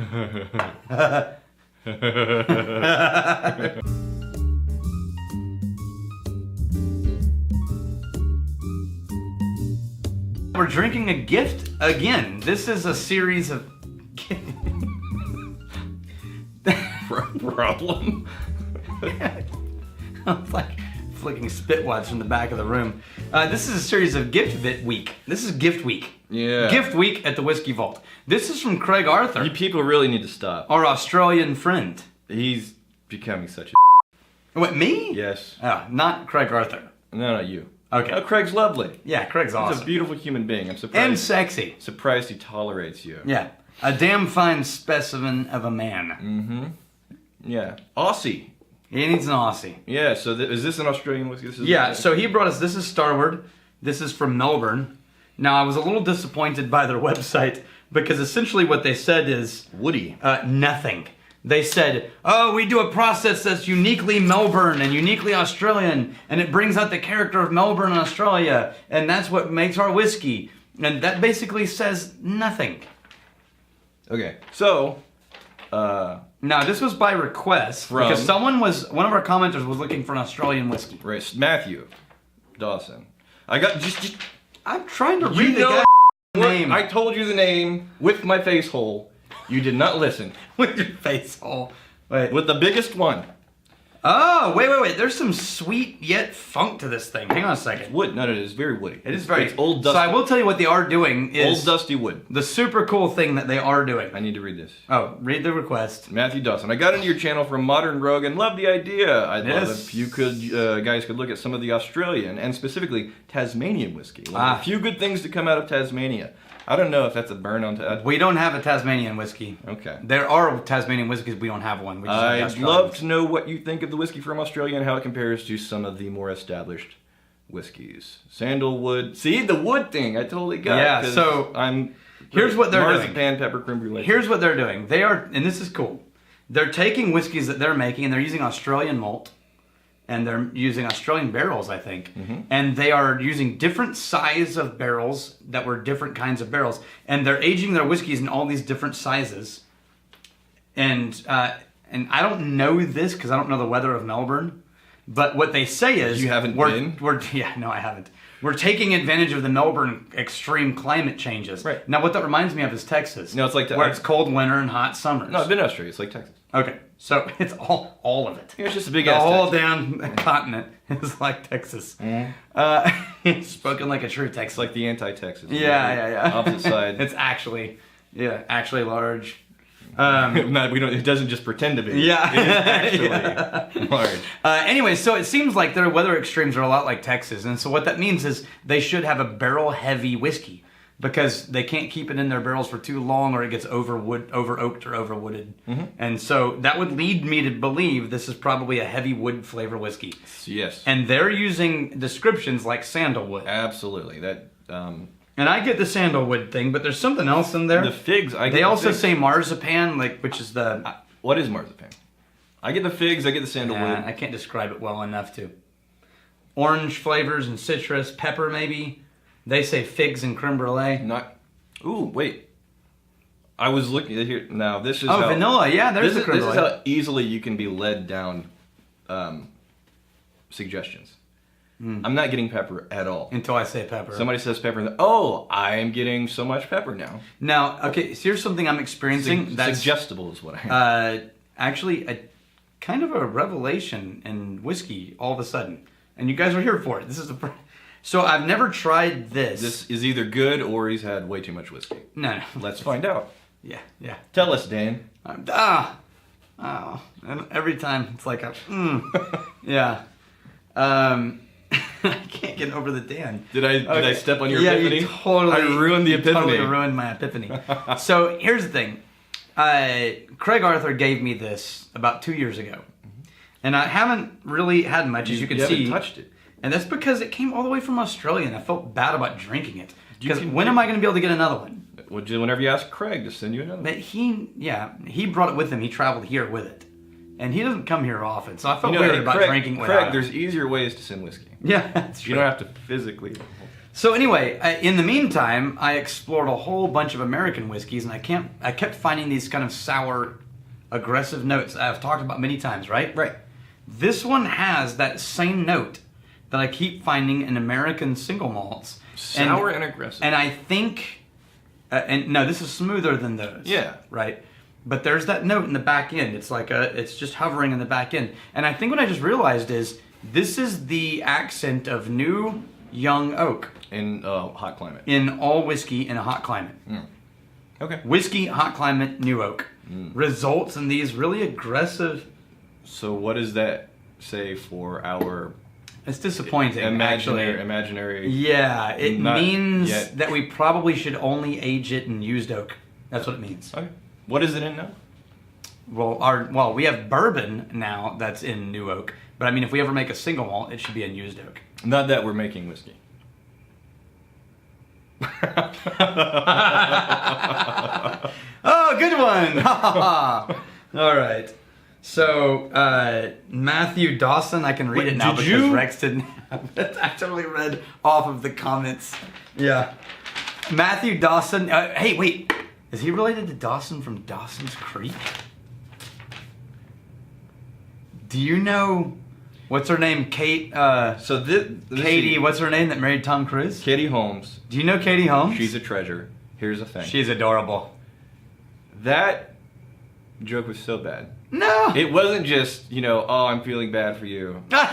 We're drinking a gift again. This is a series of... Problem? I'm like flicking spit wads from the back of the room. This is a series of gift week. This is gift week. Yeah. Gift week at the Whiskey Vault. This is from Craig Arthur. You people really need to stop. Our Australian friend. He's becoming such a... What, me? Yes. Oh, not Craig Arthur. No, not you. Okay. Oh, Craig's lovely. Yeah, Craig's awesome. He's a beautiful human being. I'm surprised. And sexy. Surprised he tolerates you. Yeah. A damn fine specimen of a man. Mm-hmm. Yeah. Aussie. He needs an Aussie. Yeah, so is this an Australian whiskey? Yeah, so he brought us, this is Starward. This is from Melbourne. Now, I was a little disappointed by their website because essentially what they said is... Woody. Nothing. They said, oh, we do a process that's uniquely Melbourne and uniquely Australian, and it brings out the character of Melbourne and Australia, and that's what makes our whiskey. And that basically says nothing. Okay, so... Now, this was by request, because one of our commenters was looking for an Australian whiskey. Right, Matthew Dawson. I'm trying to read the guy's name. I told you the name with my face hole. You did not listen. With your face hole. Wait. With the biggest one. Oh, wait. There's some sweet yet funk to this thing. Hang on a second. Wood. No, it is very woody. It is very... It's old dusty. So I will tell you what they are doing is... Old dusty wood. The super cool thing that they are doing. I need to read this. Oh, read the request. Matthew Dawson. I got into your channel from Modern Rogue and loved the idea. I'd love if you guys could look at some of the Australian and specifically Tasmanian whiskey. A few good things to come out of Tasmania. I don't know if that's a burn on... We don't have a Tasmanian whiskey. Okay. There are Tasmanian whiskeys, we don't have one. We just have I'd love to know what you think of the whiskey from Australia and how it compares to some of the more established whiskeys. Sandalwood. See, the wood thing, I totally got it. Yeah, so... Here's what they're doing. Marzipan, pepper, creme brulee. Here's what they're doing. They are, and this is cool, they're taking whiskeys that they're making and they're using Australian malt. And they're using Australian barrels, I think. Mm-hmm. And they are using different size of barrels that were different kinds of barrels. And they're aging their whiskeys in all these different sizes. And I don't know this because I don't know the weather of Melbourne. But what they say is... You haven't been? Yeah, no, I haven't. We're taking advantage of the Melbourne extreme climate changes. Right. Now, what that reminds me of is Texas. No, it's like... where it's cold winter and hot summers. No, I've been to Australia. It's like Texas. Okay, so it's all of it. It's just a big ass The whole Texas. damn continent is like Texas. Mm-hmm. Spoken like a true Texan. It's like the anti-Texas. Yeah. Opposite side. It's actually large. It doesn't just pretend to be. Yeah. It is actually large. Anyway, so it seems like their weather extremes are a lot like Texas. And so what that means is they should have a barrel-heavy whiskey. Because they can't keep it in their barrels for too long or it gets over-oaked or over-wooded. Mm-hmm. And so that would lead me to believe this is probably a heavy wood flavor whiskey. Yes. And they're using descriptions like sandalwood. Absolutely. And I get the sandalwood thing, but there's something else in there. The figs. They also say marzipan, which is the... What is marzipan? I get the figs, I get the sandalwood. I can't describe it well enough to. Orange flavors and citrus, pepper maybe. They say figs and creme brulee. Ooh, wait. I was looking at here. Now, this is how... vanilla. Yeah, there's the creme brulee. This is how easily you can be led down suggestions. I'm not getting pepper at all. Until I say pepper. Somebody says pepper, and oh, I am getting so much pepper now. Now, okay, so here's something I'm experiencing. That's suggestible is what I am. Actually, kind of a revelation in whiskey all of a sudden. And you guys are here for it. This is So I've never tried this. This is either good or he's had way too much whiskey. No. Let's find out. Yeah. Tell us, Dan. And every time it's like yeah. I can't get over the Dan. Did I step on your epiphany? You totally. I ruined the epiphany. Totally ruined my epiphany. So here's the thing. Craig Arthur gave me this about 2 years ago. And I haven't really had much, as you can see. You haven't touched it. And that's because it came all the way from Australia, and I felt bad about drinking it. Because when am I going to be able to get another one? Whenever you ask Craig to send you another one. But he brought it with him. He traveled here with it. And he doesn't come here often, so I felt weird about drinking without Craig, there's easier ways to send whiskey. Yeah, that's true. You don't have to physically. So anyway, in the meantime, I explored a whole bunch of American whiskeys, and I kept finding these kind of sour, aggressive notes that I've talked about many times, right? Right. This one has that same note that I keep finding in American single malts. Sour and aggressive. And I think, and no, this is smoother than those. Yeah. Right? But there's that note in the back end. It's like it's just hovering in the back end. And I think what I just realized is this is the accent of new young oak. In hot climate. In all whiskey in a hot climate. Mm. Okay. Whiskey, hot climate, new oak. Results in these really aggressive... So what does that say for our... It's disappointing, imaginary... Yeah, it means that we probably should only age it in used oak. That's what it means. Okay. What is it in now? Well, we have bourbon now that's in new oak. But I mean, if we ever make a single malt, it should be in used oak. Not that we're making whiskey. Oh, good one! All right. So, Matthew Dawson, I can read it now because Rex didn't have it. I totally read off of the comments. Yeah. Matthew Dawson. Hey, wait. Is he related to Dawson from Dawson's Creek? Do you know... What's her name? Kate. Katie. What's her name that married Tom Cruise? Katie Holmes. Do you know Katie Holmes? She's a treasure. Here's the thing. She's adorable. That joke was so bad. No. It wasn't just, oh, I'm feeling bad for you. It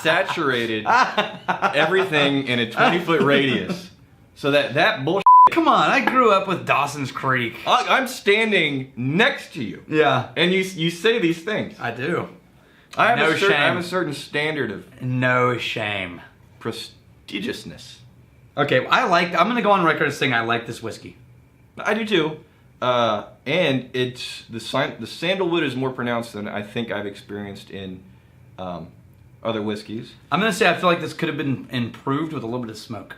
saturated everything in a 20-foot radius. So that bullshit. Come on, I grew up with Dawson's Creek. I'm standing next to you. Yeah. And you say these things. I do. I have a certain standard of... No shame. Prestigiousness. Okay, I'm going to go on record as saying I like this whiskey. I do too. And it's... The sandalwood is more pronounced than I think I've experienced in other whiskeys. I'm going to say I feel like this could have been improved with a little bit of smoke.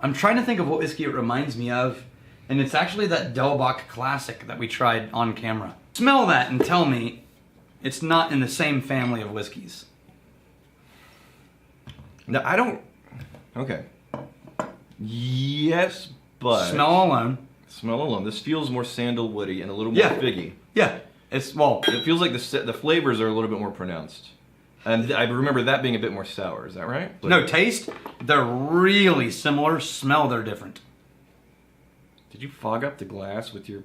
I'm trying to think of what whiskey it reminds me of, and it's actually that Delbach Classic that we tried on camera. Smell that and tell me it's not in the same family of whiskeys. No, I don't... Okay. Yes, but... Smell alone. Smell alone. This feels more sandalwoody and a little more figgy. Yeah. It feels like the flavors are a little bit more pronounced. And I remember that being a bit more sour. Is that right? No, taste, they're really similar. Smell, they're different. Did you fog up the glass with your...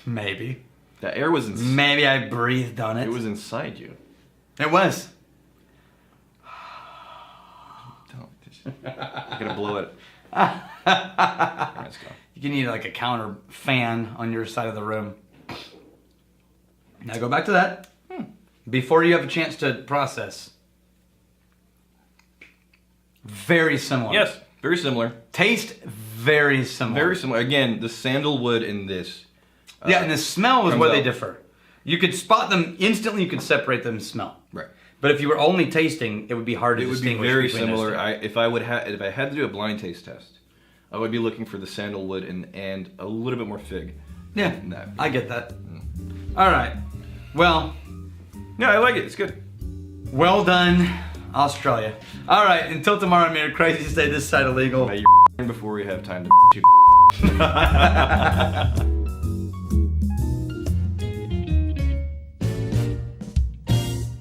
Maybe. The air was inside. Maybe I breathed on it. It was inside you. It was. Don't. I'm going to blow it. All right, let's go. You need like a counter fan on your side of the room. Now go back to that. Before you have a chance to process. Very similar. Yes, very similar. Taste, very similar. Very similar. Again, the sandalwood in this. Yeah, and the smell is where they differ. You could spot them instantly. You could separate them in smell. Right. But if you were only tasting, it would be hard to distinguish. It would be very similar. If I had to do a blind taste test, I would be looking for the sandalwood and a little bit more fig. Yeah, I get that. All right. Well... Yeah, I like it. It's good. Well done, Australia. All right, until tomorrow, I'm here. Crazy to stay this side illegal. Before we have time to